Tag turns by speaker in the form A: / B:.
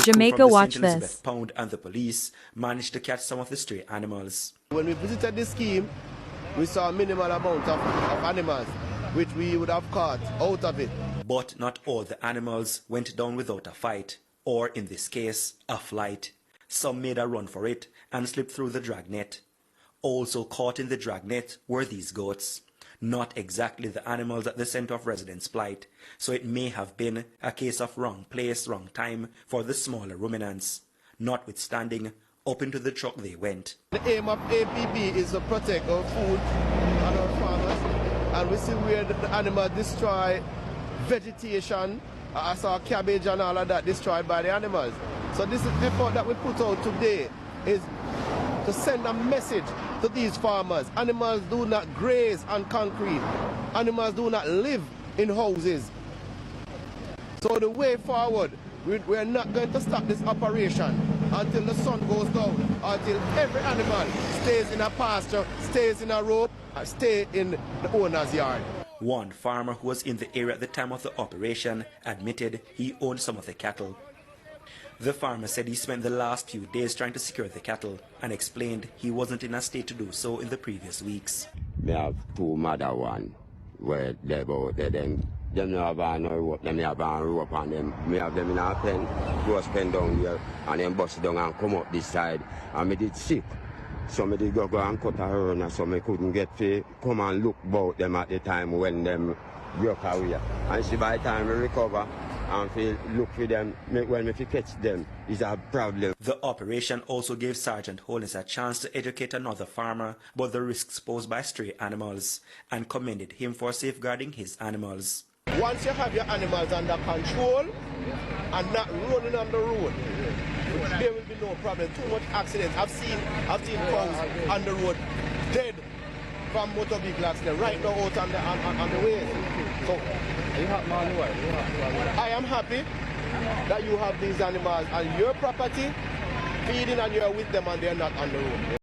A: Jamaica Watch
B: St. Elizabeth
A: This.
B: Pound and the police managed to catch some of the stray animals.
C: When we visited this scheme, we saw a minimal amount of animals which we would have caught out of it.
B: But not all the animals went down without a fight, or in this case, a flight. Some made a run for it and slipped through the dragnet. Also caught in the dragnet were these goats. Not exactly the animals at the center of residents' plight, so it may have been a case of wrong place, wrong time for the smaller ruminants. Notwithstanding, up into the truck they went.
C: The aim of APB is to protect our food and our farmers, and we see where the animals destroy vegetation. I saw cabbage and all of that destroyed by the animals. So this is the effort that we put out today is to send a message to these farmers. Animals do not graze on concrete. Animals do not live in houses. So the way forward, we're not going to stop this operation until the sun goes down, until every animal stays in a pasture, stays in a rope, and stay in the owner's yard.
B: One farmer who was in the area at the time of the operation admitted he owned some of the cattle. The farmer said he spent the last few days trying to secure the cattle and explained he wasn't in a state to do so in the previous weeks.
D: Me have two mother one where they both them have no rope, them have a rope on them. Me have them in a pen, close pen down here, and then bust down and come up this side. And me did sick. So me did go and cut a horn, so me couldn't get to come and look about them at the time when them broke away. And see by the time we recover and feel look for them, when we catch them, is a problem.
B: The operation also gave Sergeant Holness a chance to educate another farmer about the risks posed by stray animals and commended him for safeguarding his animals.
C: Once you have your animals under control and not running on the road, there will be no problem. Too much accidents. I've seen cows on the road dead from motor vehicle accident right now out on the way. So I am happy that you have these animals on your property, feeding and you're with them and they're not on the road.